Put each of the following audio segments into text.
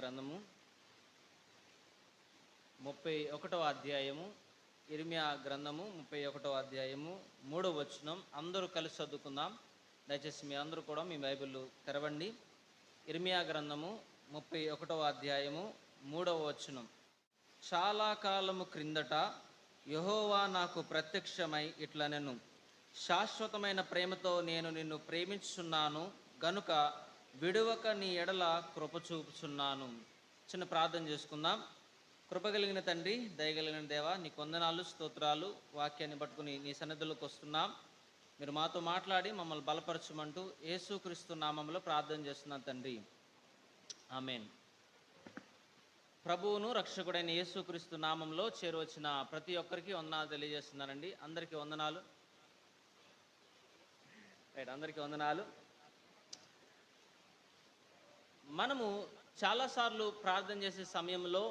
గ్రంథము 31వ అధ్యాయము. ఇర్మియా గ్రంథము 31వ అధ్యాయము 3వ వచనం. అందరూ కలిసి చదువుకుందాం. దయచేసి మీ అందరూ కూడా మీ బైబిల్ తెరవండి. ఇర్మియా గ్రంథము 31వ అధ్యాయము 3వ వచనం. చాలా కాలము క్రిందట యెహోవా నాకు ప్రత్యక్షమై ఇట్లనెను, శాశ్వతమైన ప్రేమతో నేను నిన్ను ప్రేమించుచున్నాను గనుక విడువక నీ ఎడల కృప చూపుచున్నాను. చిన్న ప్రార్థన చేసుకుందాం. కృపగలిగిన తండ్రి, దయగలిగిన దేవా, నీకు వందనాలు, స్తోత్రాలు. వాక్యాన్ని పట్టుకుని నీ సన్నిధిలోకి వస్తున్నాం. మీరు మాతో మాట్లాడి మమ్మల్ని బలపరచమంటూ యేసుక్రీస్తు నామములో ప్రార్థన చేస్తున్నాను తండ్రి, ఆమేన్. ప్రభువును రక్షకుడైన యేసుక్రీస్తు నామంలో చేరువచ్చిన ప్రతి ఒక్కరికి వందనాలు తెలియజేస్తున్నానండి. అందరికీ వందనాలు. అందరికీ వందనాలు. మనము చాలాసార్లు ప్రార్థన చేసే సమయంలో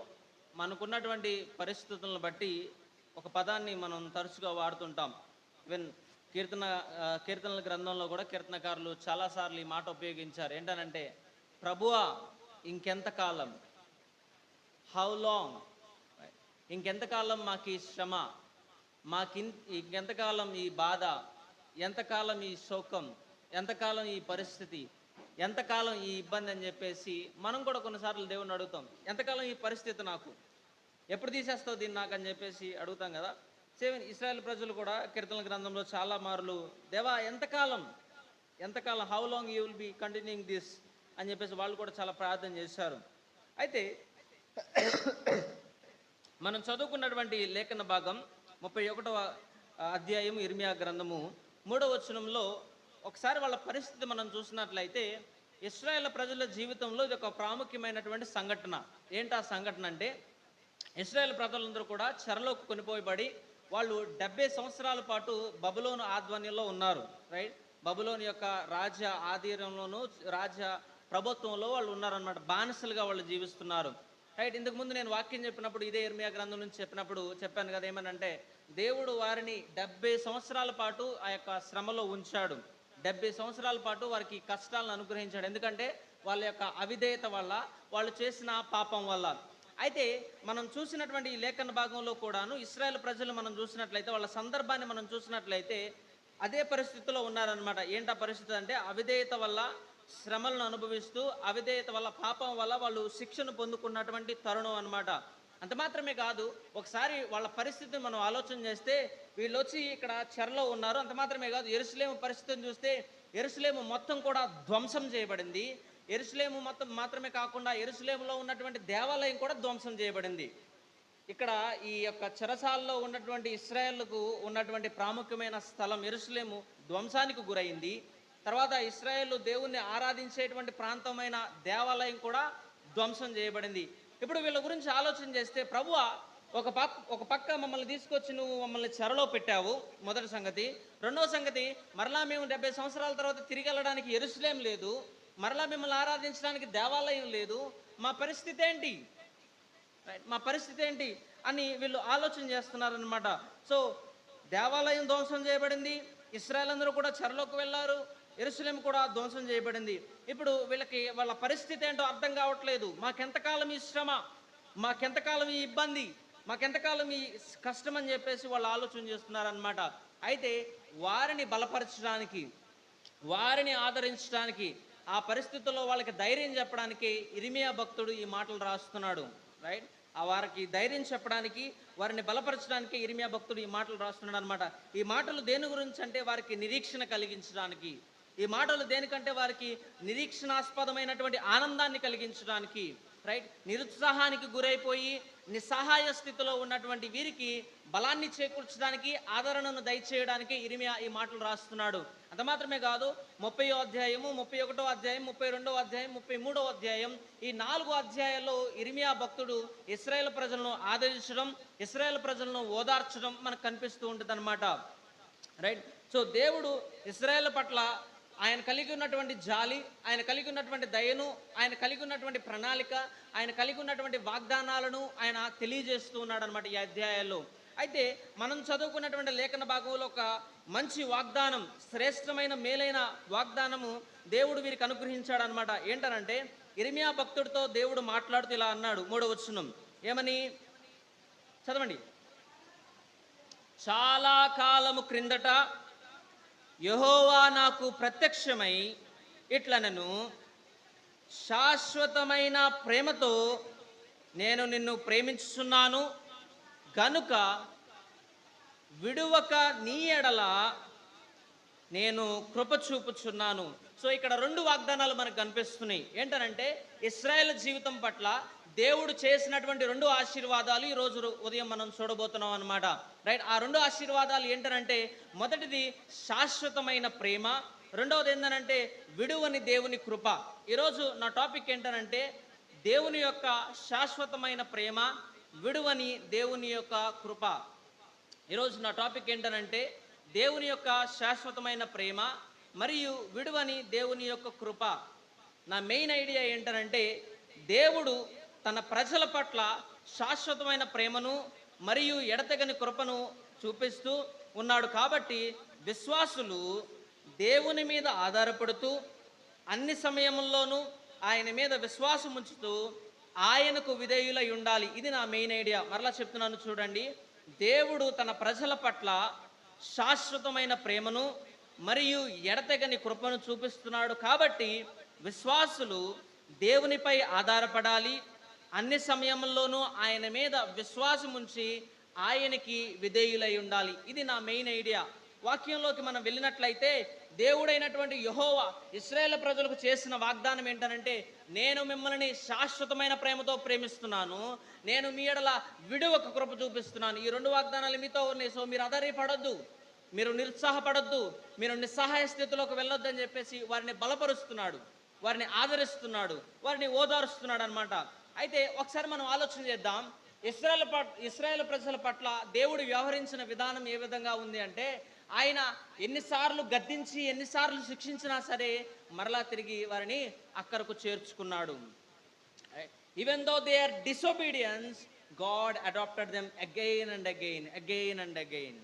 మనకున్నటువంటి పరిస్థితులను బట్టి ఒక పదాన్ని మనం తరచుగా వాడుతుంటాం. ఈవెన్ కీర్తనల గ్రంథంలో కూడా కీర్తనకారులు చాలాసార్లు ఈ మాట ఉపయోగించారు. ఏంటనంటే, ప్రభువా ఇంకెంతకాలం, హౌ లాంగ్, ఇంకెంతకాలం మాకు ఈ శ్రమ, ఇంకెంతకాలం ఈ బాధ, ఎంతకాలం ఈ శోకం, ఎంతకాలం ఈ పరిస్థితి, ఎంతకాలం ఈ ఇబ్బంది అని చెప్పేసి మనం కూడా కొన్నిసార్లు దేవుణ్ణి అడుగుతాం. ఎంతకాలం ఈ పరిస్థితి, నాకు ఎప్పుడు తీసేస్తావు దీన్ని నాకు అని చెప్పేసి అడుగుతాం కదా. సేమ్ ఇశ్రాయేల్ ప్రజలు కూడా కీర్తనల గ్రంథంలో చాలా మార్లు దేవా ఎంతకాలం, how long you will be continuing this అని చెప్పేసి వాళ్ళు కూడా చాలా ప్రార్థన చేశారు. అయితే మనం చదువుకున్నటువంటి లేఖన భాగం 31వ అధ్యాయం ఇర్మియా గ్రంథము 3వ వచనంలో ఒకసారి వాళ్ళ పరిస్థితి మనం చూసినట్లయితే, ఇశ్రాయేల్ ప్రజల జీవితంలో ఇది ఒక ప్రాముఖ్యమైనటువంటి సంఘటన. ఏంటా సంఘటన అంటే, ఇశ్రాయేల్ ప్రజలందరూ కూడా చెరలోకి కొనిపోయబడి వాళ్ళు 70 సంవత్సరాల పాటు బబులోను ఆధ్వర్యంలో ఉన్నారు. రైట్, బబులోను యొక్క రాజ్య ఆధీనంలోను రాజ్య ప్రభుత్వంలో వాళ్ళు ఉన్నారనమాట. బానిసలుగా వాళ్ళు జీవిస్తున్నారు. రైట్, ఇంతకుముందు నేను వాక్యం చెప్పినప్పుడు ఇదే ఇర్మియా గ్రంథం నుంచి చెప్పాను కదా, ఏమనంటే దేవుడు వారిని 70 సంవత్సరాల పాటు ఆ యొక్క శ్రమలో ఉంచాడు. 70 సంవత్సరాల పాటు వారికి కష్టాలను అనుగ్రహించాడు. ఎందుకంటే వాళ్ళ యొక్క అవిధేయత వల్ల, వాళ్ళు చేసిన పాపం వల్ల. అయితే మనం చూసినటువంటి ఈ లేఖన భాగంలో కూడాను ఇశ్రాయేల్ ప్రజలు మనం చూసినట్లయితే, వాళ్ళ సందర్భాన్ని మనం చూసినట్లయితే అదే పరిస్థితిలో ఉన్నారనమాట. ఏంటా పరిస్థితి అంటే, అవిధేయత వల్ల శ్రమలను అనుభవిస్తూ, అవిధేయత వల్ల, పాపం వల్ల వాళ్ళు శిక్షను పొందుకున్నటువంటి తరుణం అనమాట. అంత మాత్రమే కాదు, ఒకసారి వాళ్ళ పరిస్థితిని మనం ఆలోచన చేస్తే, వీళ్ళు వచ్చి ఇక్కడ చెరలో ఉన్నారు. అంత మాత్రమే కాదు, యెరూషలేము పరిస్థితిని చూస్తే యెరూషలేము మొత్తం కూడా ధ్వంసం చేయబడింది. యెరూషలేము మొత్తం మాత్రమే కాకుండా యెరూషలేములో ఉన్నటువంటి దేవాలయం కూడా ధ్వంసం చేయబడింది. ఇక్కడ ఈ యొక్క చెరసాలలో ఉన్నటువంటి ఇశ్రాయేలుకు ఉన్నటువంటి ప్రాముఖ్యమైన స్థలం యెరూషలేము ధ్వంసానికి గురైంది. తర్వాత ఇశ్రాయేలు దేవుణ్ణి ఆరాధించేటువంటి ప్రాంతమైన దేవాలయం కూడా ధ్వంసం చేయబడింది. ఇప్పుడు వీళ్ళ గురించి ఆలోచన చేస్తే, ప్రభువా ఒక పక్క మమ్మల్ని తీసుకొచ్చి నువ్వు మమ్మల్ని చెరలో పెట్టావు, మొదటి సంగతి. రెండవ సంగతి, మరలా మేము 70 సంవత్సరాల తర్వాత తిరిగి వెళ్ళడానికి యెరూషలేం లేదు, మరలా మిమ్మల్ని ఆరాధించడానికి దేవాలయం లేదు, మా పరిస్థితి ఏంటి అని వీళ్ళు ఆలోచన చేస్తున్నారనమాట. సో దేవాలయం ధ్వంసం చేయబడింది, ఇశ్రాయేల్ అందరూ కూడా చెరలోకి వెళ్ళారు, యెరూషలేము కూడా ధ్వంసం చేయబడింది. ఇప్పుడు వీళ్ళకి వాళ్ళ పరిస్థితి ఏంటో అర్థం కావట్లేదు. మాకెంతకాలం ఈ శ్రమ, మాకెంతకాలం ఈ ఇబ్బంది, మాకెంతకాలం ఈ కష్టం అని చెప్పేసి వాళ్ళు ఆలోచన చేస్తున్నారనమాట. అయితే వారిని బలపరచడానికి, వారిని ఆదరించడానికి, ఆ పరిస్థితుల్లో వాళ్ళకి ధైర్యం చెప్పడానికి ఇర్మియా భక్తుడు ఈ మాటలు రాస్తున్నాడు. రైట్, ఆ వారికి ధైర్యం చెప్పడానికి, వారిని బలపరచడానికి ఇర్మియా భక్తుడు ఈ మాటలు రాస్తున్నాడు అనమాట. ఈ మాటలు దేని గురించి అంటే, వారికి నిరీక్షణ కలిగించడానికి. ఈ మాటలు దేనికంటే, వారికి నిరీక్షణాస్పదమైనటువంటి ఆనందాన్ని కలిగించడానికి. రైట్, నిరుత్సాహానికి గురైపోయి నిస్సహాయ స్థితిలో ఉన్నటువంటి వీరికి బలాన్ని చేకూర్చడానికి, ఆదరణను దయచేయడానికి ఇర్మియా ఈ మాటలు రాస్తున్నాడు. అంత మాత్రమే కాదు, 30వ అధ్యాయము, 31వ అధ్యాయం, 32వ అధ్యాయం, 33వ అధ్యాయం, ఈ 4 అధ్యాయాల్లో ఇర్మియా భక్తుడు ఇశ్రాయేల్ ప్రజలను ఆదరించడం, ఇశ్రాయేల్ ప్రజలను ఓదార్చడం మనకు కనిపిస్తూ ఉంటుంది అనమాట. రైట్, సో దేవుడు ఇశ్రాయేల్ పట్ల ఆయన కలిగి ఉన్నటువంటి జాలి, ఆయన కలిగి ఉన్నటువంటి దయను, ఆయన కలిగి ఉన్నటువంటి ప్రణాళిక, ఆయన కలిగి ఉన్నటువంటి వాగ్దానాలను ఆయన తెలియజేస్తూ ఉన్నాడు అనమాట ఈ అధ్యాయాల్లో. అయితే మనం చదువుకున్నటువంటి లేఖన భాగంలో ఒక మంచి వాగ్దానం, శ్రేష్టమైన మేలైన వాగ్దానము దేవుడు వీరికి అనుగ్రహించాడు అనమాట. ఏంటనంటే, ఇర్మియా భక్తుడితో దేవుడు మాట్లాడుతూ ఇలా అన్నాడు, 3వ వచనం ఏమని? చదవండి. చాలా కాలము క్రిందట యెహోవా నాకు ప్రత్యక్షమై ఇట్లనెను, శాశ్వతమైన ప్రేమతో నేను నిన్ను ప్రేమించుచున్నాను గనుక విడువక నీ ఎడల నేను కృప చూపుచున్నాను. సో ఇక్కడ 2 వాగ్దానాలు మనకు కనిపిస్తున్నాయి. ఏంటనంటే ఇశ్రాయేల్ జీవితం పట్ల దేవుడు చేసినటువంటి 2 ఆశీర్వాదాలు ఈరోజు ఉదయం మనం చూడబోతున్నాం అన్నమాట. రైట్, ఆ 2 ఆశీర్వాదాలు ఏంటనంటే మొదటిది శాశ్వతమైన ప్రేమ, రెండవది ఏంటనంటే విడువని దేవుని కృప. ఈరోజు నా టాపిక్ ఏంటనంటే దేవుని యొక్క శాశ్వతమైన ప్రేమ, విడువని దేవుని యొక్క కృప. ఈరోజు నా టాపిక్ ఏంటనంటే దేవుని యొక్క శాశ్వతమైన ప్రేమ మరియు విడువని దేవుని యొక్క కృప. నా మెయిన్ ఐడియా ఏంటనంటే దేవుడు తన ప్రజల పట్ల శాశ్వతమైన ప్రేమను మరియు ఎడతెగని కృపను చూపిస్తూ ఉన్నాడు. కాబట్టి విశ్వాసులు దేవుని మీద ఆధారపడుతూ అన్ని సమయంలోనూ ఆయన మీద విశ్వాసం ఉంచుతూ ఆయనకు విధేయులై ఉండాలి. ఇది నా మెయిన్ ఐడియా. మరలా చెప్తున్నాను చూడండి. దేవుడు తన ప్రజల పట్ల శాశ్వతమైన ప్రేమను మరియు ఎడతెగని కృపను చూపిస్తున్నాడు. కాబట్టి విశ్వాసులు దేవునిపై ఆధారపడాలి, అన్ని సమయంలోనూ ఆయన మీద విశ్వాసం ఉంచి ఆయనకి విధేయులై ఉండాలి. ఇది నా మెయిన్ ఐడియా. వాక్యంలోకి మనం వెళ్ళినట్లయితే దేవుడైనటువంటి యెహోవా ఇశ్రాయేలు ప్రజలకు చేసిన వాగ్దానం ఏంటనంటే, నేను మిమ్మల్ని శాశ్వతమైన ప్రేమతో ప్రేమిస్తున్నాను, నేను మీ ఎడల విడువక కృప చూపిస్తున్నాను. ఈ 2 వాగ్దానాలు మీతో ఉన్నాయి. సో మీరు అధైర్యపడొద్దు, మీరు నిరుత్సాహపడొద్దు, మీరు నిస్సహాయ స్థితిలోకి వెళ్ళొద్దు అని చెప్పేసి వారిని బలపరుస్తున్నాడు, వారిని ఆదరిస్తున్నాడు, వారిని ఓదారుస్తున్నాడు అనమాట. అయితే ఒకసారి మనం ఆలోచన చేద్దాం. ఇశ్రాయేలు ప్రజల పట్ల దేవుడు వ్యవహరించిన విధానం ఏ విధంగా ఉంది అంటే, ఆయన ఎన్నిసార్లు గద్దించి ఎన్నిసార్లు శిక్షించినా సరే మరలా తిరిగి వారిని అక్కడకు చేర్చుకున్నాడు. Even though they are disobedience, God adopted them again and again, again and again.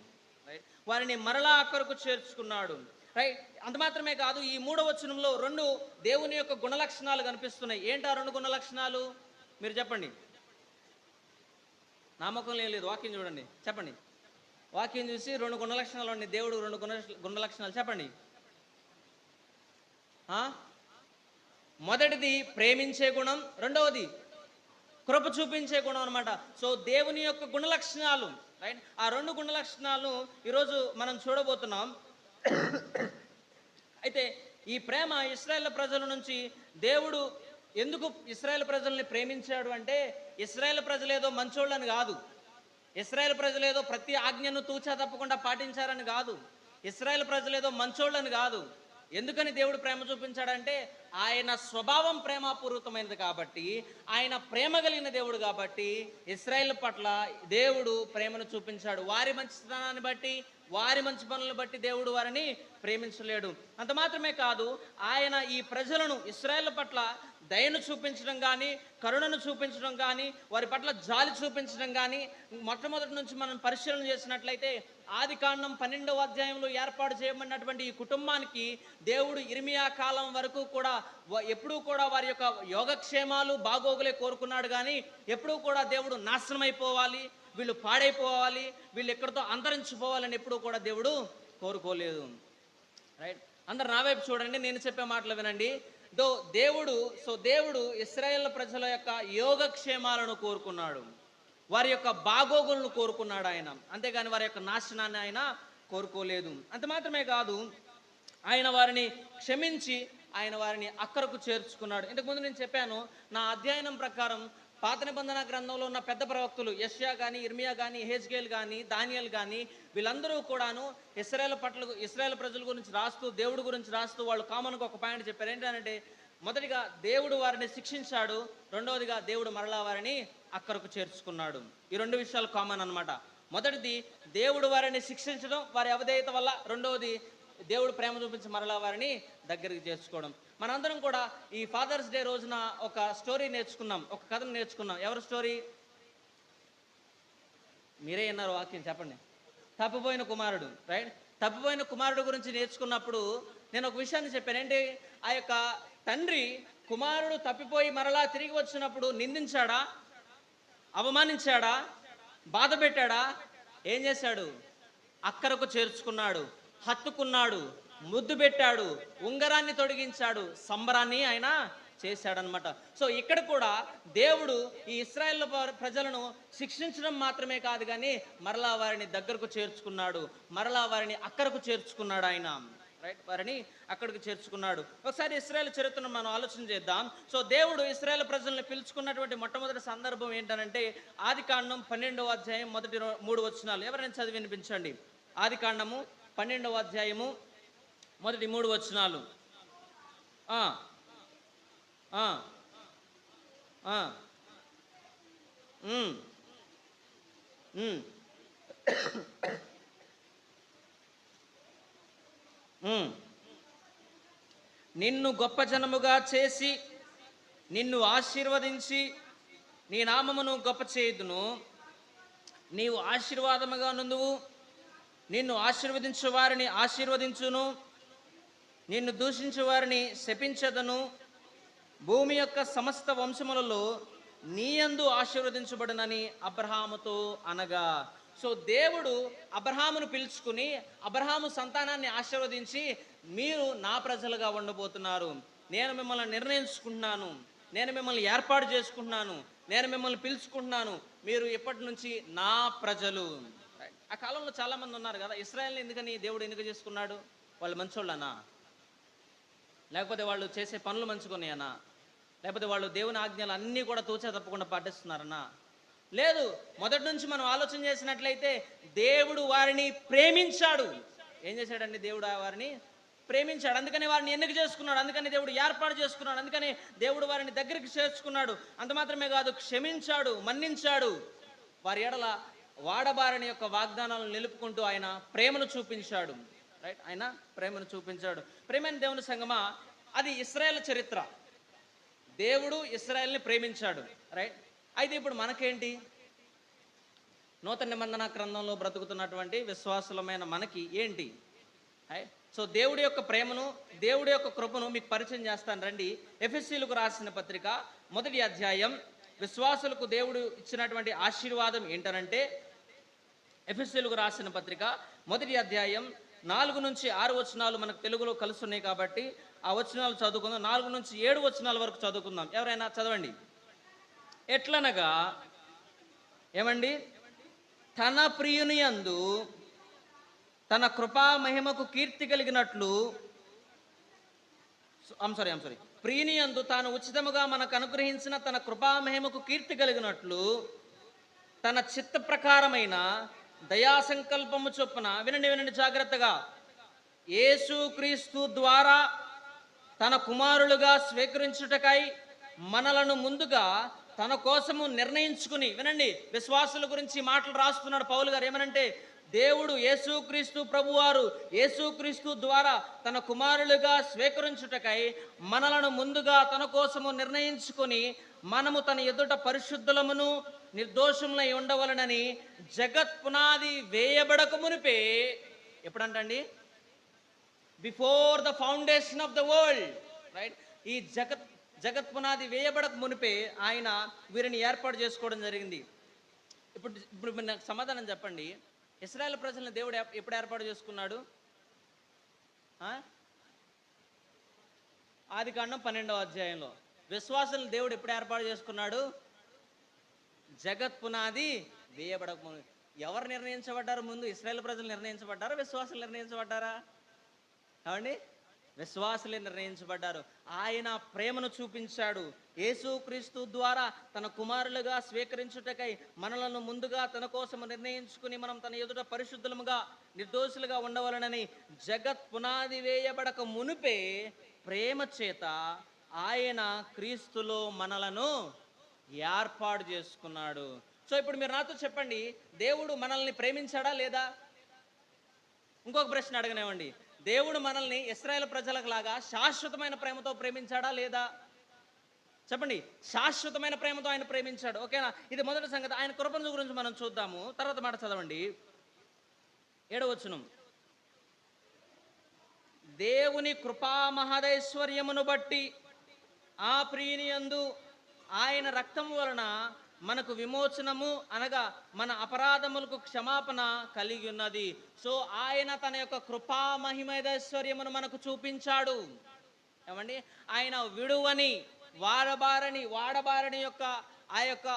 Right, వారిని మరలా అక్కడకు చేర్చుకున్నాడు. రైట్, అంత మాత్రమే కాదు, ఈ 3వ వచనంలో 2 దేవుని యొక్క గుణలక్షణాలు కనిపిస్తున్నాయి. ఏంటి ఆ 2 గుణలక్షణాలు? మీరు చెప్పండి. నామకం లేదు, వాక్యం చూడండి, చెప్పండి. వాక్యం చూసి 2 గుణలక్షణాలు ఉన్నాయి. దేవుడు 2 గుణలక్షణాలు చెప్పండి. మొదటిది ప్రేమించే గుణం, రెండవది కృప చూపించే గుణం అనమాట. సో దేవుని యొక్క గుణలక్షణాలు, రైట్, ఆ 2 గుణలక్షణాలు ఈరోజు మనం చూడబోతున్నాం. అయితే ఈ ప్రేమ ఇశ్రాయేలు ప్రజల నుంచి దేవుడు ఎందుకు ఇశ్రాయేలు ప్రజల్ని ప్రేమించాడు అంటే, ఇశ్రాయేలు ప్రజలు ఏదో మంచోళ్ళని కాదు, ఇశ్రాయేలు ప్రజలు ఏదో ప్రతి ఆజ్ఞను తూచా తప్పకుండా పాటించారని కాదు, ఇశ్రాయేలు ప్రజలు ఏదో మంచోళ్ళని కాదు. ఎందుకని దేవుడు ప్రేమ చూపించాడంటే, ఆయన స్వభావం ప్రేమపూర్వకమైనది కాబట్టి, ఆయన ప్రేమ కలిగిన దేవుడు కాబట్టి ఇశ్రాయేలు పట్ల దేవుడు ప్రేమను చూపించాడు. వారి మంచితనాన్ని బట్టి, వారి మంచి పనులను బట్టి దేవుడు వారిని ప్రేమించలేడు. అంత మాత్రమే కాదు, ఆయన ఈ ప్రజలను ఇశ్రాయేలు పట్ల దయను చూపించడం కానీ, కరుణను చూపించడం కానీ, వారి పట్ల జాలి చూపించడం కానీ, మొట్టమొదటి నుంచి మనం పరిశీలన చేసినట్లయితే ఆదికాండం 12వ అధ్యాయంలో ఏర్పాటు చేయబడినటువంటి ఈ కుటుంబానికి దేవుడు ఇర్మియా కాలం వరకు కూడా ఎప్పుడూ కూడా వారి యొక్క యోగక్షేమాలు బాగోగులే కోరుకున్నాడు. కానీ ఎప్పుడూ కూడా దేవుడు నాశనం అయిపోవాలి, వీళ్ళు పాడైపోవాలి, వీళ్ళు ఎక్కడితో అంతరించిపోవాలని ఎప్పుడూ కూడా దేవుడు కోరుకోలేదు. రైట్, అందరు నా వైపు చూడండి, నేను చెప్పే మాటలు వినండి. దేవుడు ఇశ్రాయేలు ప్రజల యొక్క యోగక్షేమాలను కోరుకున్నాడు, వారి యొక్క బాగోగులను కోరుకున్నాడు ఆయన, అంతేగాని వారి యొక్క నాశనాన్ని ఆయన కోరుకోలేదు. అంత మాత్రమే కాదు, ఆయన వారిని క్షమించి ఆయన వారిని అక్కరకు చేర్చుకున్నాడు. ఇంతకుముందు నేను చెప్పాను, నా అధ్యయనం ప్రకారం పాత నిబంధన గ్రంథంలో ఉన్న పెద్ద ప్రవక్తలు యెషయా కానీ, ఇర్మియా కానీ, యెహెజ్కేల్ కానీ, దానియేల్ కానీ, వీళ్ళందరూ కూడాను ఇశ్రాయేలు ప్రజల గురించి రాస్తూ, దేవుడి గురించి రాస్తూ వాళ్ళు కామన్గా ఒక పాయింట్ చెప్పారు. ఏంటంటే, మొదటిగా దేవుడు వారిని శిక్షించాడు, రెండవదిగా దేవుడు మరలా వారిని అక్కరకు చేర్చుకున్నాడు. ఈ 2 విషయాలు కామన్ అనమాట. మొదటిది దేవుడు వారిని శిక్షించడం వారి అవిధేయత వల్ల, రెండవది దేవుడు ప్రేమ చూపించి మరలా వారిని దగ్గరికి చేర్చుకోవడం. మనందరం కూడా ఈ ఫాదర్స్ డే రోజున ఒక స్టోరీ నేర్చుకున్నాం, ఒక కథను నేర్చుకున్నాం. ఎవరి స్టోరీ? మీరే అన్నారు, వాక్యం చెప్పండి. తప్పిపోయిన కుమారుడు. రైట్, తప్పిపోయిన కుమారుడు గురించి నేర్చుకున్నప్పుడు నేను ఒక విషయాన్ని చెప్పాను. ఏంటి? ఆ యొక్క తండ్రి కుమారుడు తప్పిపోయి మరలా తిరిగి వచ్చినప్పుడు నిందించాడా, అవమానించాడా, బాధ పెట్టాడా? ఏం చేశాడు? అక్కరకు చేర్చుకున్నాడు, హత్తుకున్నాడు, ముద్దు పెట్టాడు, ఉంగరాన్ని తొడిగించాడు, సంబరాన్ని ఆయన చేశాడనమాట. సో ఇక్కడ కూడా దేవుడు ఈ ఇశ్రాయేలు ప్రజలను శిక్షించడం మాత్రమే కాదు, కానీ మరలా వారిని దగ్గరకు చేర్చుకున్నాడు, మరలా వారిని అక్కరకు చేర్చుకున్నాడు ఆయన. రైట్, వారిని అక్కడికి చేర్చుకున్నాడు. ఒకసారి ఇశ్రాయేలు చరిత్రను మనం ఆలోచన చేద్దాం. సో దేవుడు ఇశ్రాయేలు ప్రజల్ని పిలుచుకున్నటువంటి మొట్టమొదటి సందర్భం ఏంటనంటే ఆదికాండం 12వ అధ్యాయం మొదటి 3 వచనాలు. ఎవరైనా చదివి వినిపించండి. ఆదికాండము 12వ అధ్యాయము మొదటి 3 వచనాలు. నిన్ను గొప్ప జనముగా చేసి నిన్ను ఆశీర్వదించి నీ నామమును గొప్ప చేయుదును. నీవు ఆశీర్వాదముగా నుందువు. నిన్ను ఆశీర్వదించు వారిని ఆశీర్వదించును, నిన్ను దూషించు వారిని శపించదను. భూమి యొక్క సమస్త వంశములలో నీయందు ఆశీర్వదించబడునని అబ్రహాముతో అనగా. సో దేవుడు అబ్రహామును పిలుచుకుని అబ్రహాము సంతానాన్ని ఆశీర్వదించి, మీరు నా ప్రజలుగా ఉండబోతున్నారు, నేను మిమ్మల్ని నిర్ణయించుకుంటున్నాను, నేను మిమ్మల్ని ఏర్పాటు చేసుకుంటున్నాను, నేను మిమ్మల్ని పిలుచుకుంటున్నాను, మీరు ఇప్పటి నుంచి నా ప్రజలు. ఆ కాలంలో చాలామంది ఉన్నారు కదా, ఇశ్రాయేల్ని ఎందుకని దేవుడు ఎందుకు చేసుకున్నాడు? వాళ్ళు మంచోళ్ళనా, లేకపోతే వాళ్ళు చేసే పనులు మంచుకున్నాయనా, లేకపోతే వాళ్ళు దేవుని ఆజ్ఞలు అన్నీ కూడా తూచా తప్పకుండా పాటిస్తున్నారనా? లేదు. మొదటి నుంచి మనం ఆలోచన చేసినట్లయితే దేవుడు వారిని ప్రేమించాడు. ఏం చేశాడండి? దేవుడు వారిని ప్రేమించాడు, అందుకని వారిని ఎన్నిక చేసుకున్నాడు, అందుకని దేవుడు ఏర్పాటు చేసుకున్నాడు, అందుకని దేవుడు వారిని దగ్గరికి చేర్చుకున్నాడు. అంత మాత్రమే కాదు, క్షమించాడు, మన్నించాడు. వారి ఎడల వాడబారని యొక్క వాగ్దానాలను నిలుపుకుంటూ ఆయన ప్రేమను చూపించాడు. రైట్, ఆయన ప్రేమను చూపించాడు. ప్రేమైన దేవుని సంగమా, అది ఇశ్రాయేల్ చరిత్ర. దేవుడు ఇశ్రాయేల్ని ప్రేమించాడు. రైట్, అయితే ఇప్పుడు మనకేంటి? నూతన నిబంధన గ్రంథంలో బ్రతుకుతున్నటువంటి విశ్వాసులమైన మనకి ఏంటి? సో దేవుడి యొక్క ప్రేమను, దేవుడి యొక్క కృపను మీకు పరిచయం చేస్తాను రండి. ఎఫెసీయులకు రాసిన పత్రిక 1వ అధ్యాయం. విశ్వాసులకు దేవుడు ఇచ్చినటువంటి ఆశీర్వాదం ఏంటనంటే, ఎఫెసీయులకు రాసిన పత్రిక 1వ అధ్యాయం 4 నుంచి 6 వచనాలు మనకు తెలుగులో కలుస్తున్నాయి కాబట్టి ఆ వచనాలు చదువుకుందాం. 4 నుంచి 7 వచనాల వరకు చదువుకుందాం. ఎవరైనా చదవండి. ఎట్లనగా ఏమండి, తన ప్రియుని యందు తన కృపా మహిమకు కీర్తి కలిగినట్లు, ప్రియుని యందు తాను ఉచితముగా మనకు అనుగ్రహించిన తన కృపా మహిమకు కీర్తి కలిగినట్లు తన చిత్త ప్రకారమైన దయా సంకల్పము చొప్పున, వినండి జాగ్రత్తగా, యేసుక్రీస్తు ద్వారా తన కుమారులుగా స్వీకరించుటకై మనలను ముందుగా తన కోసము నిర్ణయించుకుని, వినండి, విశ్వాసుల గురించి మాటలు రాస్తున్నాడు పౌలు గారు. ఏమనంటే, దేవుడు యేసుక్రీస్తు ప్రభువారు యేసుక్రీస్తు ద్వారా తన కుమారులుగా స్వీకరించుటకై మనలను ముందుగా తన కోసము నిర్ణయించుకొని, మనము తన ఎదుట పరిశుద్ధులమును నిర్దోషములై ఉండవలనని జగత్ పునాది వేయబడక మునిపే, ఎప్పుడంటండి? Before the foundation of the world. Right, ఈ జగత్ పునాది వేయబడక మునిపే ఆయన వీరిని ఏర్పాటు చేసుకోవడం జరిగింది. ఇప్పుడు నాకు సమాధానం చెప్పండి. ఇశ్రాయేలు ప్రజలను దేవుడు ఎప్పుడు ఏర్పాటు చేసుకున్నాడు? ఆదికాండం 12వ అధ్యాయంలో. విశ్వాసులను దేవుడు ఎప్పుడు ఏర్పాటు చేసుకున్నాడు? జగత్ పునాది వేయబడక ముందు. ఎవరు నిర్ణయించబడ్డారు ముందు? ఇశ్రాయేలు ప్రజలు నిర్ణయించబడ్డారా, విశ్వాసులు నిర్ణయించబడ్డారా? ఏమండి, విశ్వాసులే నిర్ణయించబడ్డారు. ఆయన ప్రేమను చూపించాడు. యేసుక్రీస్తు ద్వారా తన కుమారులుగా స్వీకరించుటకై మనలను ముందుగా తన కోసము నిర్ణయించుకుని, మనం తన ఎదుట పరిశుద్ధులముగా నిర్దోషులుగా ఉండవలనని జగత్ పునాది వేయబడక మునిపే ప్రేమ చేత ఆయన క్రీస్తులో మనలను ఏర్పాటు చేసుకున్నాడు. సో ఇప్పుడు మీరు నాతో చెప్పండి, దేవుడు మనల్ని ప్రేమించాడా లేదా? ఇంకొక ప్రశ్న అడగనివ్వండి, దేవుడు మనల్ని ఇశ్రాయేలు ప్రజలకు లాగా శాశ్వతమైన ప్రేమతో ప్రేమించాడా లేదా? చెప్పండి. శాశ్వతమైన ప్రేమతో ఆయన ప్రేమించాడు. ఓకేనా? ఇది మొదటి సంగతి. ఆయన కృపను గురించి మనం చూద్దాము. తర్వాత మాట చదవండి, 7వ వచనం. దేవుని కృపా మహదైశ్వర్యమును బట్టి ఆ ప్రియుని యందు ఆయన రక్తం వలన మనకు విమోచనము అనగా మన అపరాధములకు క్షమాపణ కలిగి ఉన్నది. సో ఆయన తన యొక్క కృపా మహిమైశ్వర్యమును మనకు చూపించాడు. ఏమండి, ఆయన విడువని వాడబారని యొక్క ఆ యొక్క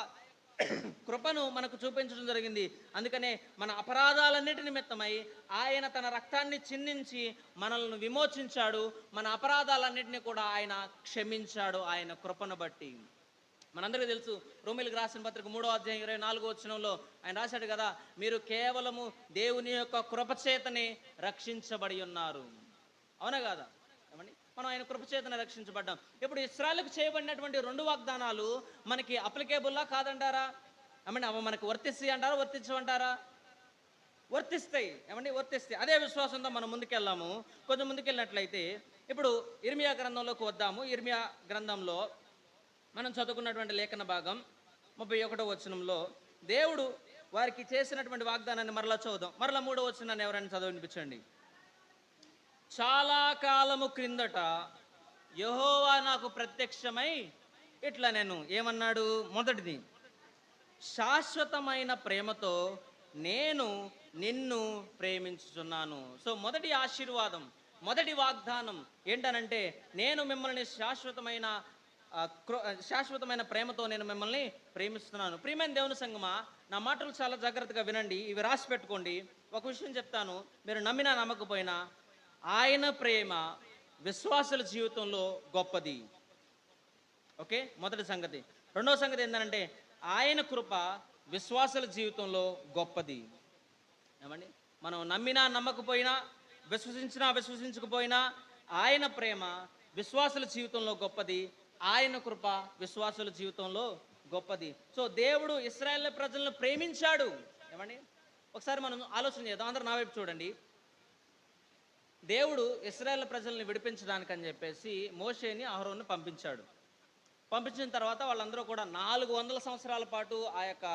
కృపను మనకు చూపించడం జరిగింది. అందుకనే మన అపరాధాలన్నిటి నిమిత్తమై ఆయన తన రక్తాన్ని చిందించి మనల్ని విమోచించాడు. మన అపరాధాలన్నిటిని కూడా ఆయన క్షమించాడు ఆయన కృపను బట్టి. మనందరికీ తెలుసు, రోమీయులకు రాసిన పత్రిక 3వ అధ్యాయం 24వ వచనంలో ఆయన రాశాడు కదా, మీరు కేవలము దేవుని యొక్క కృపచేతనే రక్షించబడి ఉన్నారు. అవునా కాదా? ఏమండి, మనం ఆయన కృపచేతనే రక్షించబడ్డాం. ఇప్పుడు ఇశ్రాయేలుకు చేయబడినటువంటి 2 వాగ్దానాలు మనకి అప్లికేబుల్లా కాదంటారా? ఏమండి, అవి మనకు వర్తిస్తాయి అంటారా, వర్తించమంటారా? వర్తిస్తాయి. ఏమండి, వర్తిస్తాయి. అదే విశ్వాసంతో మనం ముందుకెళ్ళాము. కొంచెం ముందుకెళ్ళినట్లయితే ఇప్పుడు ఇర్మియా గ్రంథంలోకి వద్దాము. ఇర్మియా గ్రంథంలో మనం చదువుకున్నటువంటి లేఖన భాగం 31వ వచనంలో దేవుడు వారికి చేసినటువంటి వాగ్దానాన్ని మరలా చదువుదాం. మరలా 3వ వచనాన్ని ఎవరైనా చదివినిపించండి. చాలా కాలము క్రిందట యెహోవా నాకు ప్రత్యక్షమై ఇట్లా నేను ఏమన్నాడు? మొదటిది, శాశ్వతమైన ప్రేమతో నేను నిన్ను ప్రేమించుచున్నాను. సో మొదటి ఆశీర్వాదం, మొదటి వాగ్దానం ఏంటనంటే, నేను మిమ్మల్ని శాశ్వతమైన ప్రేమతో నేను మిమ్మల్ని ప్రేమిస్తున్నాను. ప్రియమైన దేవుని సంగమా, నా మాటలు చాలా జాగ్రత్తగా వినండి, ఇవి రాసి పెట్టుకోండి. ఒక విషయం చెప్తాను, మీరు నమ్మినా నమ్మకపోయినా ఆయన ప్రేమ విశ్వాసుల జీవితంలో గొప్పది. ఓకే, మొదటి సంగతి. రెండవ సంగతి ఏంటంటే, ఆయన కృప విశ్వాసుల జీవితంలో గొప్పది. ఏమండి, మనం నమ్మినా నమ్మకపోయినా, విశ్వసించినా విశ్వసించకపోయినా ఆయన ప్రేమ విశ్వాసుల జీవితంలో గొప్పది. ఆయన కృప విశ్వాసుల జీవితంలో గొప్పది. సో దేవుడు ఇశ్రాయేలు ప్రజలను ప్రేమించాడు. ఏమండి, ఒకసారి మనం ఆలోచన చేద్దాం. అందరూ నా వైపు చూడండి. దేవుడు ఇశ్రాయేలు ప్రజల్ని విడిపించడానికని చెప్పేసి మోషేని అహరోన్ని పంపించాడు. పంపించిన తర్వాత వాళ్ళందరూ కూడా 400 సంవత్సరాల పాటు ఆ యొక్క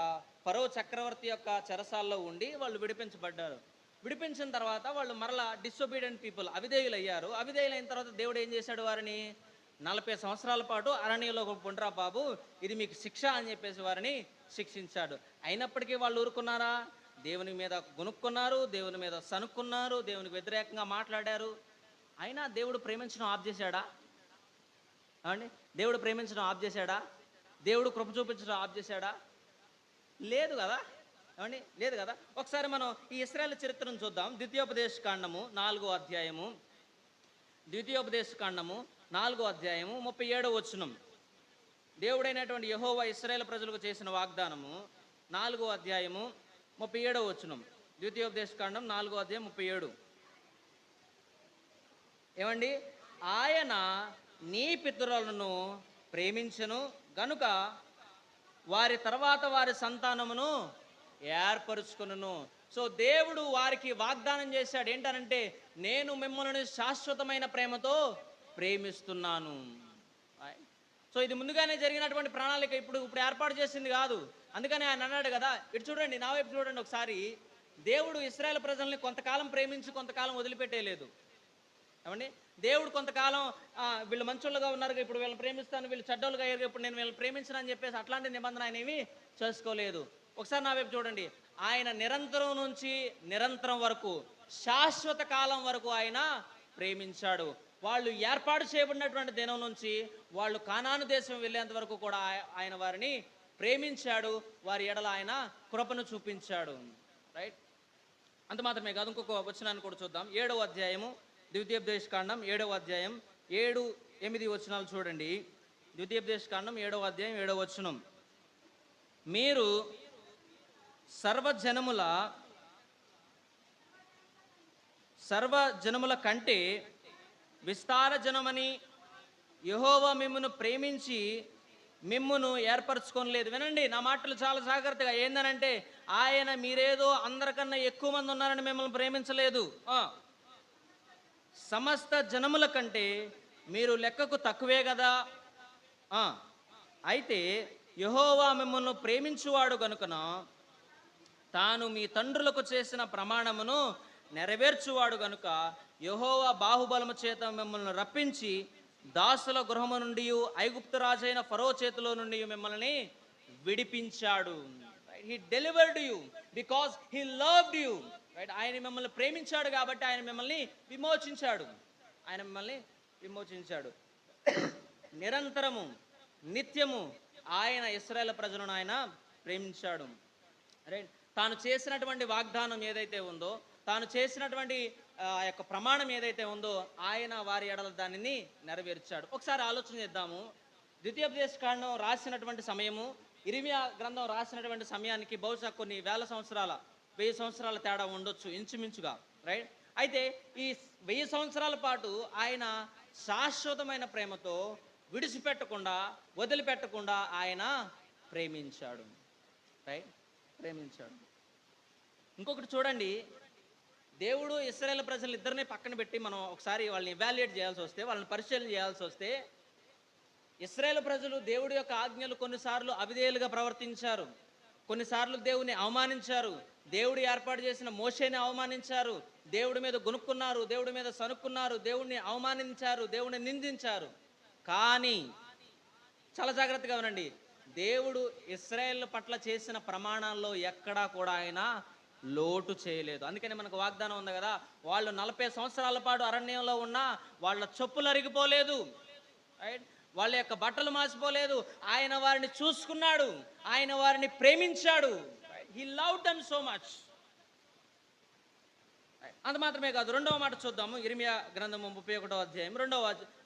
ఫరో చక్రవర్తి యొక్క చెరసాల్లో ఉండి వాళ్ళు విడిపించబడ్డారు. విడిపించిన తర్వాత వాళ్ళు మరలా డిసొబీడియంట్ పీపుల్, అవిధేయులు అయ్యారు. అవిధేయులైన తర్వాత దేవుడు ఏం చేశాడు? వారిని 40 సంవత్సరాల పాటు అరణ్యంలో పొండ్రా బాబు, ఇది మీకు శిక్ష అని చెప్పేసి వారిని శిక్షించాడు. అయినప్పటికీ వాళ్ళు ఊరుకున్నారా? దేవుని మీద గునుక్కున్నారు, దేవుని మీద సనుక్కున్నారు, దేవునికి వ్యతిరేకంగా మాట్లాడారు. అయినా దేవుడు ప్రేమించడం ఆఫ్ చేశాడా? ఏమండి, దేవుడు ప్రేమించడం ఆఫ్ చేశాడా? దేవుడు కృప చూపించడం ఆఫ్ చేశాడా? లేదు కదా. ఏమండి, లేదు కదా. ఒకసారి మనం ఈ ఇశ్రాయేలు చరిత్రను చూద్దాం. ద్వితీయోపదేశ కాండము 4వ అధ్యాయము, ద్వితీయోపదేశ కాండము 4వ అధ్యాయము 37వ వచనం. దేవుడైనటువంటి యెహోవా ఇశ్రాయేలు ప్రజలకు చేసిన వాగ్దానము 4వ అధ్యాయము 37వ వచనం. ద్వితీయోపదేశ కాండం 4వ అధ్యాయం 37. ఏమండి, ఆయన నీ పితరులను ప్రేమించెను గనుక వారి తర్వాత వారి సంతానమును ఏర్పరుచుకొనును. సో దేవుడు వారికి వాగ్దానం చేశాడు. ఏంటనంటే, నేను మిమ్మల్ని శాశ్వతమైన ప్రేమతో ప్రేమిస్తున్నాను. సో ఇది ముందుగానే జరిగినటువంటి ప్రణాళిక, ఇప్పుడు ఏర్పాటు చేసింది కాదు. అందుకని ఆయన అన్నాడు కదా, ఇటు చూడండి, నా వైపు చూడండి ఒకసారి. దేవుడు ఇశ్రాయేలు ప్రజల్ని కొంతకాలం ప్రేమించి కొంతకాలం వదిలిపెట్టేయలేదు. ఏమండి, దేవుడు కొంతకాలం వీళ్ళు మంచోళ్ళుగా ఉన్నారు, ఇప్పుడు వీళ్ళని ప్రేమిస్తాను, వీళ్ళు చెడ్డోళ్ళుగా అయ్యారు, ఇప్పుడు నేను వీళ్ళని ప్రేమించను అని చెప్పేసి అట్లాంటి నిబంధన ఆయన ఏమీ చేసుకోలేదు. ఒకసారి నా వైపు చూడండి. ఆయన నిరంతరం నుంచి నిరంతరం వరకు, శాశ్వత కాలం వరకు ఆయన ప్రేమించాడు. వాళ్ళు ఏర్పాటు చేయబడినటువంటి దినం నుంచి వాళ్ళు కానాను దేశం వెళ్ళేంత వరకు కూడా ఆయన వారిని ప్రేమించాడు. వారి ఎడల ఆయన కృపను చూపించాడు. రైట్, అంత మాత్రమే కాదు, ఇంకొక వచనాన్ని కూడా చూద్దాం. 7వ అధ్యాయము ద్వితీయోపదేశ కాండం 7వ అధ్యాయం 7-8 వచనాలు చూడండి. ద్వితీయోపదేశ కాండం 7వ అధ్యాయం 7వ వచనం. మీరు సర్వజనముల కంటే విస్తార జనమని యెహోవా మిమ్మును ప్రేమించి మిమ్మును ఏర్పరచుకోలేదు. వినండి, నా మాటలు చాలా జాగ్రత్తగా. ఏందనంటే, ఆయన మీరేదో అందరికన్నా ఎక్కువ మంది ఉన్నారని మిమ్మల్ని ప్రేమించలేదు. సమస్త జనముల కంటే మీరు లెక్కకు తక్కువే కదా. అయితే యెహోవా మిమ్మల్ని ప్రేమించువాడు గనుకన తాను మీ తండ్రులకు చేసిన ప్రమాణమును నెరవేర్చువాడు గనుక యెహోవా బాహుబలము చేత మిమ్మల్ని రప్పించి దాసుల గృహము నుండి ఐగుప్తు రాజైన ఫరో చేతిలో నుండి మిమ్మల్ని విడిపించాడు. He delivered you because he loved you. Right, ఆయన మిమ్మల్ని ప్రేమించాడు కాబట్టి ఆయన మిమ్మల్ని విమోచించాడు. ఆయన మిమ్మల్ని విమోచించాడు. నిరంతరము నిత్యము ఆయన ఇశ్రాయేలు ప్రజలను ఆయన ప్రేమించాడు. రైట్, తాను చేసినటువంటి వాగ్దానం ఏదైతే ఉందో, తాను చేసినటువంటి ఆ యొక్క ప్రమాణం ఏదైతే ఉందో ఆయన వారి ఎడల దానిని నెరవేర్చాడు. ఒకసారి ఆలోచన చేద్దాము. ద్వితీయోపదేశకాండం రాసినటువంటి సమయము, ఇర్మియా గ్రంథం రాసినటువంటి సమయానికి బహుశా కొన్ని 1000 సంవత్సరాల తేడా ఉండొచ్చు ఇంచుమించుగా. రైట్, అయితే ఈ 1000 సంవత్సరాల పాటు ఆయన శాశ్వతమైన ప్రేమతో విడిచిపెట్టకుండా వదిలిపెట్టకుండా ఆయన ప్రేమించాడు. రైట్, ప్రేమించాడు. ఇంకొకటి చూడండి, దేవుడు ఇశ్రాయేలు ప్రజలు ఇద్దరిని పక్కన పెట్టి మనం ఒకసారి వాళ్ళని ఇవాల్యుయేట్ చేయాల్సి వస్తే, వాళ్ళని పరిశీలన చేయాల్సి వస్తే, ఇశ్రాయేలు ప్రజలు దేవుడి యొక్క ఆజ్ఞలు కొన్నిసార్లు అవిధేయులుగా ప్రవర్తించారు, కొన్నిసార్లు దేవుని అవమానించారు, దేవుడు ఏర్పాటు చేసిన మోషేని అవమానించారు, దేవుడి మీద గునుక్కున్నారు, దేవుడి మీద సనుక్కున్నారు, దేవుడిని అవమానించారు, దేవుడిని నిందించారు. కానీ చాలా జాగ్రత్తగా వినండి, దేవుడు ఇశ్రాయేలు పట్ల చేసిన ప్రమాణాల్లో ఎక్కడా కూడా ఆయన లోటు చేయలేదు. అందుకని మనకు వాగ్దానం ఉంది కదా, వాళ్ళు 40 సంవత్సరాల పాటు అరణ్యంలో ఉన్నా వాళ్ళ చెప్పులు అరిగిపోలేదు. రైట్, వాళ్ళ యొక్క బట్టలు మాసిపోలేదు. ఆయన వారిని చూసుకున్నాడు, ఆయన వారిని ప్రేమించాడు. He loved them so much. అంత మాత్రమే కాదు, రెండవ మాట చూద్దాము. ఇర్మియా గ్రంథము 31వ అధ్యాయం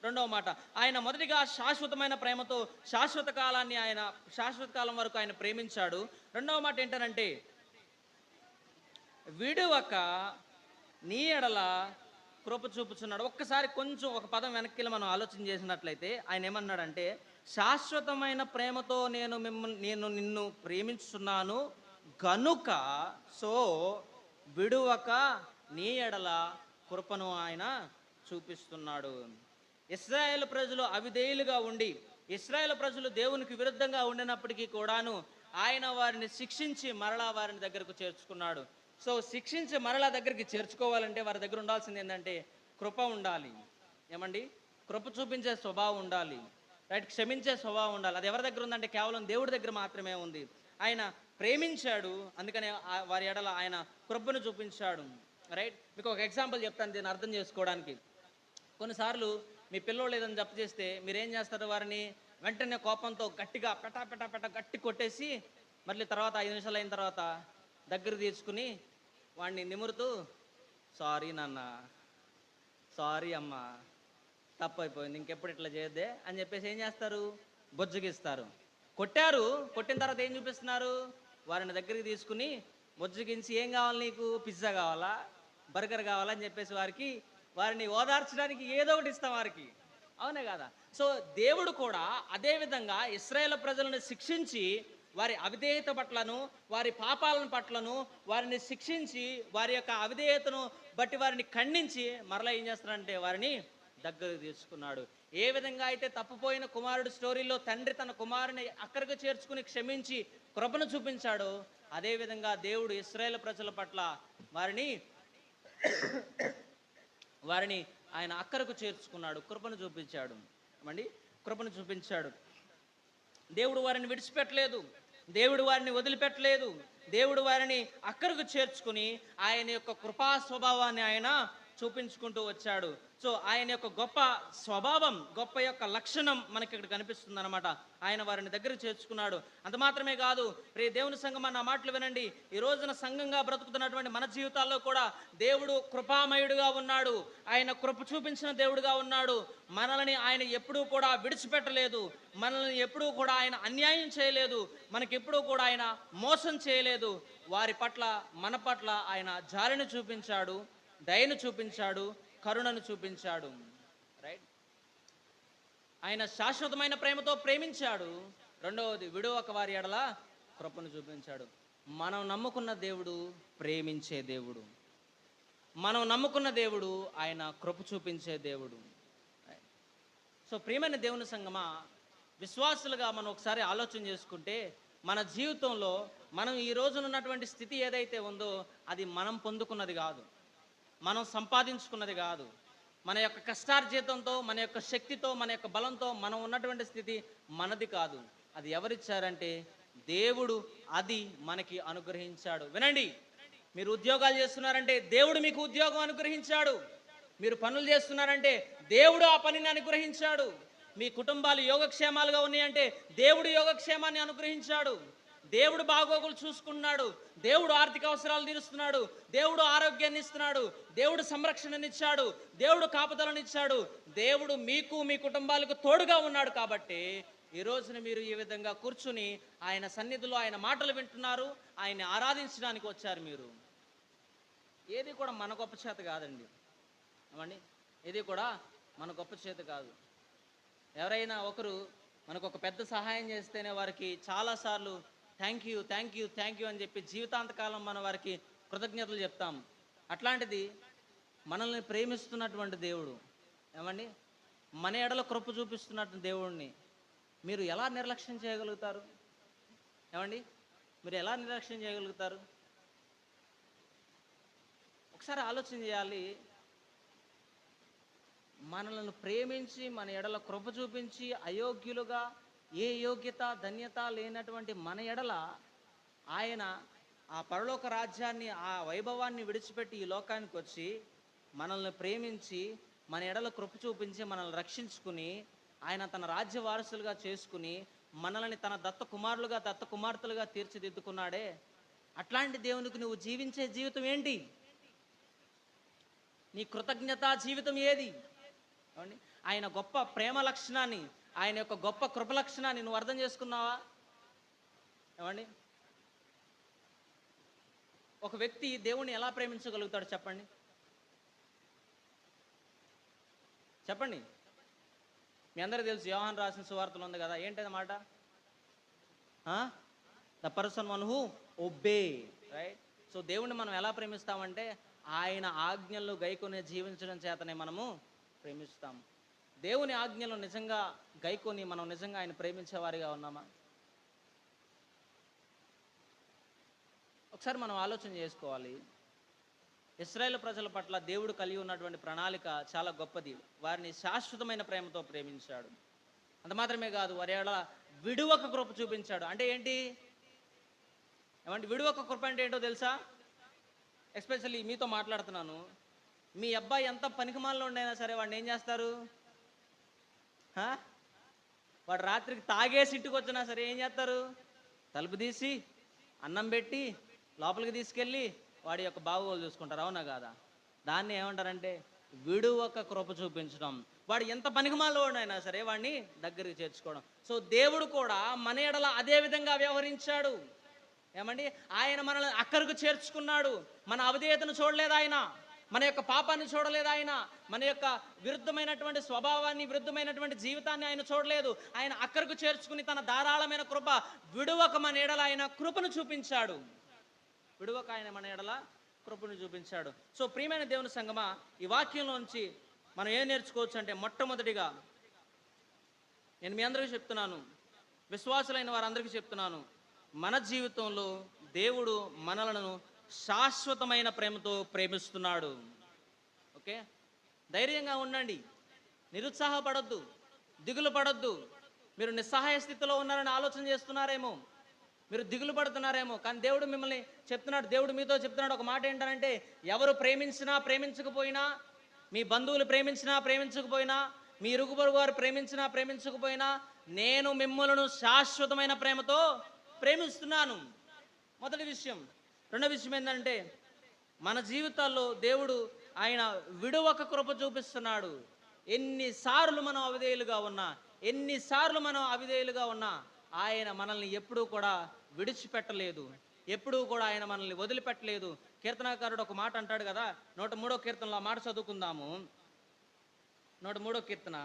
రెండవ మాట, ఆయన మొదటిగా శాశ్వతమైన ప్రేమతో శాశ్వత కాలం వరకు ఆయన ప్రేమించాడు. రెండవ మాట ఏంటనంటే, విడువక నీ ఎడల కృప చూపుచున్నాడు. ఒక్కసారి కొంచెం ఒక పదం వెనక్కి మనం ఆలోచన చేసినట్లయితే ఆయన ఏమన్నాడంటే, శాశ్వతమైన ప్రేమతో నేను నిన్ను ప్రేమించున్నాను గనుక, సో విడువక నీ ఎడల కృపను ఆయన చూపిస్తున్నాడు. ఇశ్రాయేలు ప్రజలు అవిధేయులుగా ఉండి, ఇశ్రాయేలు ప్రజలు దేవునికి విరుద్ధంగా ఉండినప్పటికీ కూడాను ఆయన వారిని శిక్షించి మరలా వారిని దగ్గరకు చేర్చుకున్నాడు. సో శిక్షించి మరలా దగ్గరికి చేర్చుకోవాలంటే వారి దగ్గర ఉండాల్సింది ఏంటంటే కృప ఉండాలి. ఏమండి, కృప చూపించే స్వభావం ఉండాలి. రైట్, క్షమించే స్వభావం ఉండాలి. అది ఎవరి దగ్గర ఉందంటే కేవలం దేవుడి దగ్గర మాత్రమే ఉంది. ఆయన ప్రేమించాడు, అందుకనే వారి ఎడల ఆయన కృపను చూపించాడు. రైట్, మీకు ఒక ఎగ్జాంపుల్ చెప్తాను దీన్ని అర్థం చేసుకోవడానికి. కొన్నిసార్లు మీ పిల్లోళ్ళు ఏదైనా జప్పు చేస్తే మీరేం చేస్తారు, వారిని వెంటనే కోపంతో గట్టిగా పెట గట్టి కొట్టేసి మళ్ళీ తర్వాత 5 నిమిషాలు అయిన తర్వాత దగ్గర తీసుకుని వాడిని నిమురుతూ, సారీ నాన్న, సారీ అమ్మ, తప్పు అయిపోయింది, ఇంకెప్పుడు ఇట్లా చేయొద్దే అని చెప్పేసి ఏం చేస్తారు, బొజ్జగిస్తారు. కొట్టిన తర్వాత ఏం చూపిస్తున్నారు, వారిని దగ్గరికి తీసుకుని బొజ్జగించి, ఏం కావాలి నీకు, పిజ్జా కావాలా, బర్గర్ కావాలని చెప్పేసి వారిని ఓదార్చడానికి ఏదో ఒకటి ఇస్తాం వారికి. అవునే కదా? సో దేవుడు కూడా అదే విధంగా ఇశ్రాయేలు ప్రజలను శిక్షించి వారి అవిధేయత పట్లను, వారి పాపాలను పట్లను వారిని శిక్షించి, వారి యొక్క అవిధేయతను బట్టి వారిని ఖండించి మరలా ఏం చేస్తారంటే వారిని దగ్గరకు తీసుకున్నాడు. ఏ విధంగా అయితే తప్పిపోయిన కుమారుడు స్టోరీలో తండ్రి తన కుమారుని అక్కడికి చేర్చుకుని క్షమించి కృపను చూపించాడో, అదేవిధంగా దేవుడు ఇశ్రాయేలు ప్రజల పట్ల వారిని ఆయన అక్కరకు చేర్చుకున్నాడు, కృపను చూపించాడు. కృపను చూపించాడు. దేవుడు వారిని విడిచిపెట్టలేదు, దేవుడు వారిని వదిలిపెట్టలేదు. దేవుడు వారిని అక్కరకు చేర్చుకుని ఆయన యొక్క కృపా స్వభావాన్ని ఆయన చూపించుకుంటూ వచ్చాడు. సో ఆయన యొక్క గొప్ప స్వభావం, గొప్ప యొక్క లక్షణం మనకి ఇక్కడ కనిపిస్తుంది అనమాట. ఆయన వారిని దగ్గర చేర్చుకున్నాడు. అంత మాత్రమే కాదు, ప్రియ దేవుని సంఘం నా మాటలు వినండి. ఈ రోజున సంఘంగా బ్రతుకుతున్నటువంటి మన జీవితాల్లో కూడా దేవుడు కృపామయుడుగా ఉన్నాడు. ఆయన కృప చూపించిన దేవుడుగా ఉన్నాడు. మనల్ని ఆయన ఎప్పుడూ కూడా విడిచిపెట్టలేదు. మనల్ని ఎప్పుడూ కూడా ఆయన అన్యాయం చేయలేదు. మనకెప్పుడూ కూడా ఆయన మోసం చేయలేదు. వారి పట్ల, మన పట్ల ఆయన జాలిని చూపించాడు, దయను చూపించాడు, కరుణను చూపించాడు. రైట్, ఆయన శాశ్వతమైన ప్రేమతో ప్రేమించాడు. రెండవది, విడువక వారి ఎడల కృపను చూపించాడు. మనం నమ్ముకున్న దేవుడు ప్రేమించే దేవుడు. మనం నమ్ముకున్న దేవుడు ఆయన కృప చూపించే దేవుడు. సో ప్రియమైన దేవుని సంగమా, విశ్వాసులుగా మనం ఒకసారి ఆలోచన చేసుకుంటే, మన జీవితంలో మనం ఈ రోజున ఉన్నటువంటి స్థితి ఏదైతే ఉందో అది మనం పొందుకున్నది కాదు, మనం సంపాదించుకున్నది కాదు. మన యొక్క కష్టార్జితంతో, మన యొక్క శక్తితో, మన యొక్క బలంతో మనం ఉన్నటువంటి స్థితి మనది కాదు. అది ఎవరిచ్చారంటే దేవుడు అది మనకి అనుగ్రహించాడు. వినండి, మీరు ఉద్యోగాలు చేస్తున్నారంటే దేవుడు మీకు ఉద్యోగం అనుగ్రహించాడు. మీరు పనులు చేస్తున్నారంటే దేవుడు ఆ పనిని అనుగ్రహించాడు. మీ కుటుంబాలు యోగక్షేమాలుగా ఉన్నాయంటే దేవుడు యోగక్షేమాన్ని అనుగ్రహించాడు. దేవుడు బాగోగులు చూసుకున్నాడు. దేవుడు ఆర్థిక అవసరాలు తీరుస్తున్నాడు. దేవుడు ఆరోగ్యాన్ని ఇస్తున్నాడు. దేవుడు సంరక్షణనిచ్చాడు. దేవుడు కాపుదలనిచ్చాడు. దేవుడు మీకు, మీ కుటుంబాలకు తోడుగా ఉన్నాడు. కాబట్టి ఈ రోజున మీరు ఈ విధంగా కూర్చుని ఆయన సన్నిధిలో ఆయన మాటలు వింటున్నారు. ఆయన్ని ఆరాధించడానికి వచ్చారు. మీరు ఏది కూడా మన గొప్ప చేత కాదండి. ఏమండి, ఏది కూడా మన గొప్ప చేత కాదు. ఎవరైనా ఒకరు మనకు ఒక పెద్ద సహాయం చేస్తేనే వారికి చాలాసార్లు thank you thank you thank you అని చెప్పి జీవితాంతకాలం మనం వారికి కృతజ్ఞతలు చెప్తాం. అట్లాంటిది మనల్ని ప్రేమిస్తున్నటువంటి దేవుడు, ఏమండి, మన ఎడల కృప చూపిస్తున్నటువంటి దేవుడిని మీరు ఎలా నిర్లక్ష్యం చేయగలుగుతారు? ఏమండి, మీరు ఎలా నిర్లక్ష్యం చేయగలుగుతారు? ఒకసారి ఆలోచన చేయాలి. మనల్ని ప్రేమించి మన ఎడల కృప చూపించి అయోగ్యులుగా, ఏ యోగ్యత ధన్యత లేనటువంటి మన ఎడల ఆయన ఆ పరలోక రాజ్యాన్ని, ఆ వైభవాన్ని విడిచిపెట్టి ఈ లోకానికి వచ్చి మనల్ని ప్రేమించి మన ఎడల కృప చూపించి మనల్ని రక్షించుకుని ఆయన తన రాజ్య వారసులుగా చేసుకుని మనల్ని తన దత్త కుమారులుగా, దత్త కుమార్తెలుగా తీర్చిదిద్దుకున్నాడే. అట్లాంటి దేవునికి నువ్వు జీవించే జీవితం ఏంటి? నీ కృతజ్ఞతా జీవితం ఏది? ఆయన గొప్ప ప్రేమ లక్షణాన్ని, ఆయన యొక్క గొప్ప కృప లక్షణాన్ని నువ్వు అర్థం చేసుకున్నావా? ఏమండి, ఒక వ్యక్తి దేవుణ్ణి ఎలా ప్రేమించగలుగుతాడు చెప్పండి? చెప్పండి. మీ అందరికీ తెలుసు, యోహాను రాసిన సువార్తలో ఉంది కదా, ఏంటది మాట? The person one who obey, right? So దేవుణ్ణి మనం ఎలా ప్రేమిస్తామంటే ఆయన ఆజ్ఞలు గైకొని జీవించడం చేతనే మనము ప్రేమిస్తాం. దేవుని ఆజ్ఞలు నిజంగా గైకొని మనం నిజంగా ఆయన ప్రేమించేవారిగా ఉన్నామా? ఒకసారి మనం ఆలోచన చేసుకోవాలి. ఇశ్రాయేలు ప్రజల పట్ల దేవుడు కలిగి ఉన్నటువంటి ప్రణాళిక చాలా గొప్పది. వారిని శాశ్వతమైన ప్రేమతో ప్రేమించాడు. అంత మాత్రమే కాదు, వారి విడువక కృప చూపించాడు. అంటే ఏంటి? ఏమంటే విడువక కృప అంటే ఏంటో తెలుసా? ఎస్పెషల్లీ మీతో మాట్లాడుతున్నాను. మీ అబ్బాయి ఎంత పనికిమాలలో ఉండైనా సరే వాడిని ఏం చేస్తారు? వాడు రాత్రికి తాగేసి ఇంటికి వచ్చినా సరే ఏం చేస్తారు? తలుపు తీసి అన్నం పెట్టి లోపలికి తీసుకెళ్ళి వాడి యొక్క బాగోగులు చూసుకుంటారు. అవునా కాదా? దాన్ని ఏమంటారంటే విడువక కృప చూపించడం. వాడు ఎంత పనికిమాలలో ఉండైనా సరే వాడిని దగ్గరికి చేర్చుకోవడం. సో దేవుడు కూడా మన ఎడల అదే విధంగా వ్యవహరించాడు. ఏమండి, ఆయన మనల్ని అక్కడికి చేర్చుకున్నాడు. మన అవిధేయతను చూడలేదు ఆయన, మన యొక్క పాపాన్ని చూడలేదు ఆయన, మన యొక్క విరుద్ధమైనటువంటి స్వభావాన్ని, విరుద్ధమైనటువంటి జీవితాన్ని ఆయన చూడలేదు. ఆయన అక్కడికి చేర్చుకుని తన ధారాళమైన కృప విడువక మన ఎడల ఆయన కృపను చూపించాడు. విడువక ఆయన మన ఎడల కృపను చూపించాడు. సో ప్రియమైన దేవుని సంగమా, ఈ వాక్యంలోంచి మనం ఏం నేర్చుకోవచ్చు అంటే, మొట్టమొదటిగా నేను మీ అందరికీ చెప్తున్నాను, విశ్వాసులైన వారందరికీ చెప్తున్నాను, మన జీవితంలో దేవుడు మనలను శాశ్వతమైన ప్రేమతో ప్రేమిస్తున్నాడు. ఓకే, ధైర్యంగా ఉండండి, నిరుత్సాహపడద్దు, దిగులు పడద్దు. మీరు నిస్సహాయ స్థితిలో ఉన్నారని ఆలోచన చేస్తున్నారేమో, మీరు దిగులు పడుతున్నారేమో, కానీ దేవుడు మిమ్మల్ని చెప్తున్నాడు, దేవుడు మీతో చెప్తున్నాడు ఒక మాట ఏంటంటే, ఎవరు ప్రేమించినా ప్రేమించకపోయినా, మీ బంధువులు ప్రేమించినా ప్రేమించకపోయినా, మీ ఇరుగు పొరుగు వారు ప్రేమించినా ప్రేమించకపోయినా, నేను మిమ్మల్ని శాశ్వతమైన ప్రేమతో ప్రేమిస్తున్నాను. మొదటి విషయం. రెండో విషయం ఏంటంటే, మన జీవితాల్లో దేవుడు ఆయన విడువక కృప చూపిస్తున్నాడు. ఎన్నిసార్లు మనం అవిధేయులుగా ఉన్నా ఆయన మనల్ని ఎప్పుడూ కూడా విడిచిపెట్టలేదు, ఎప్పుడూ కూడా ఆయన మనల్ని వదిలిపెట్టలేదు. కీర్తనాకారుడు ఒక మాట అంటాడు కదా, 103వ కీర్తనలో ఆ మాట చదువుకుందాము. 103వ కీర్తన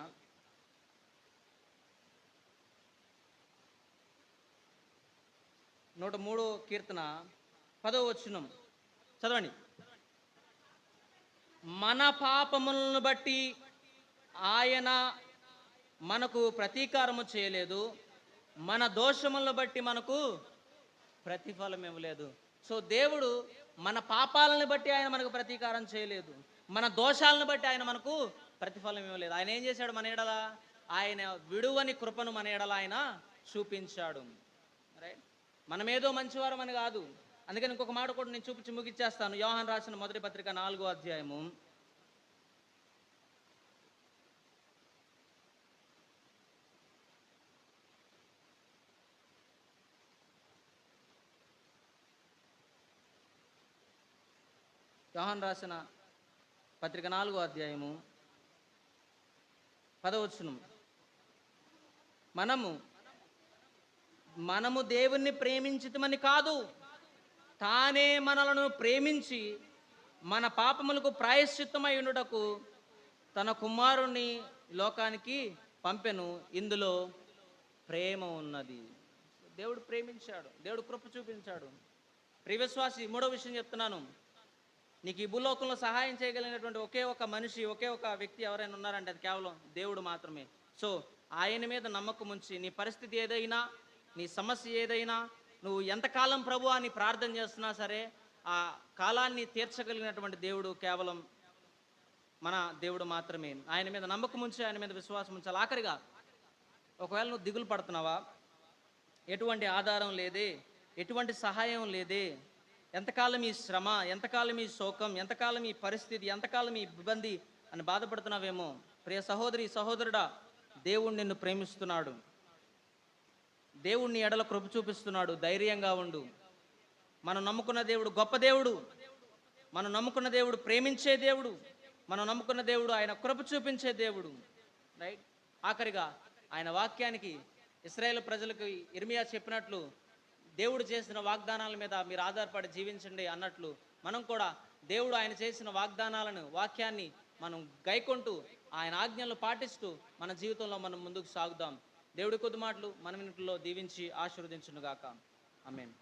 103వ కీర్తన 10వ వచనం చదవండి. మన పాపములను బట్టి ఆయన మనకు ప్రతీకారము చేయలేదు, మన దోషములను బట్టి మనకు ప్రతిఫలం ఇవ్వలేదు. సో దేవుడు మన పాపాలను బట్టి ఆయన మనకు ప్రతీకారం చేయలేదు, మన దోషాలను బట్టి ఆయన మనకు ప్రతిఫలం ఇవ్వలేదు. ఆయన ఏం చేశాడు మన ఎడల? ఆయన విడువని కృపను మన ఎడల ఆయన చూపించాడు. రైట్, మనమేదో మంచివారం అని కాదు. అందుకని ఇంకొక మాట కూడా నేను చూపించి ముగిచ్చేస్తాను. యోహాను రాసిన మొదటి పత్రిక 4వ అధ్యాయము. యోహాను రాసిన పత్రిక 4వ అధ్యాయము 10వ వచనం. మనము దేవుణ్ణి ప్రేమించితమని కాదు, తానే మనలను ప్రేమించి మన పాపములకు ప్రాయశ్చిత్తమై ఉండుటకు తన కుమారుణ్ణి లోకానికి పంపెను. ఇందులో ప్రేమ ఉన్నది. దేవుడు ప్రేమించాడు, దేవుడు కృప చూపించాడు. ప్రియ విశ్వాసి, మూడో విషయం చెప్తున్నాను. నీకు ఈ భూలోకంలో సహాయం చేయగలిగినటువంటి ఒకే ఒక మనిషి, ఒకే ఒక వ్యక్తి ఎవరైనా ఉన్నారంటే అది కేవలం దేవుడు మాత్రమే. సో ఆయన మీద నమ్మకం ఉంచి, నీ పరిస్థితి ఏదైనా, నీ సమస్య ఏదైనా, నువ్వు ఎంతకాలం ప్రభు అని ప్రార్థన చేస్తున్నా సరే, ఆ కాలాన్ని తీర్చగలిగినటువంటి దేవుడు కేవలం మన దేవుడు మాత్రమే. ఆయన మీద నమ్మకం ఉంచి, ఆయన మీద విశ్వాసం ఉంచాలి. ఆఖరిగా, ఒకవేళ నువ్వు దిగులు పడుతున్నావా, ఎటువంటి ఆధారం లేదే, ఎటువంటి సహాయం లేదే, ఎంతకాలం ఈ శ్రమ, ఎంతకాలం ఈ శోకం, ఎంతకాలం ఈ పరిస్థితి, ఎంతకాలం ఈ ఇబ్బంది అని బాధపడుతున్నావేమో, ప్రియ సహోదరి సహోదరుడా, దేవుడు నిన్ను ప్రేమిస్తున్నాడు. దేవుడిని ఎడల కృప చూపిస్తున్నాడు. ధైర్యంగా ఉండు. మనం నమ్ముకున్న దేవుడు గొప్ప దేవుడు. మనం నమ్ముకున్న దేవుడు ప్రేమించే దేవుడు. మనం నమ్ముకున్న దేవుడు ఆయన కృప చూపించే దేవుడు. రైట్, ఆఖరిగా ఆయన వాక్యానికి, ఇశ్రాయేలు ప్రజలకు ఇర్మియా చెప్పినట్లు, దేవుడు చేసిన వాగ్దానాల మీద మీరు ఆధారపడి జీవించండి అన్నట్లు, మనం కూడా దేవుడు ఆయన చేసిన వాగ్దానాలను, వాక్యాన్ని మనం గైకొంటూ, ఆయన ఆజ్ఞలు పాటిస్తూ మన జీవితంలో మనం ముందుకు సాగుదాం. దేవుడి కొద్ది మాటలు మన ఇంట్లో దీవించి ఆశీర్వదించునుగాక. ఆమేన్.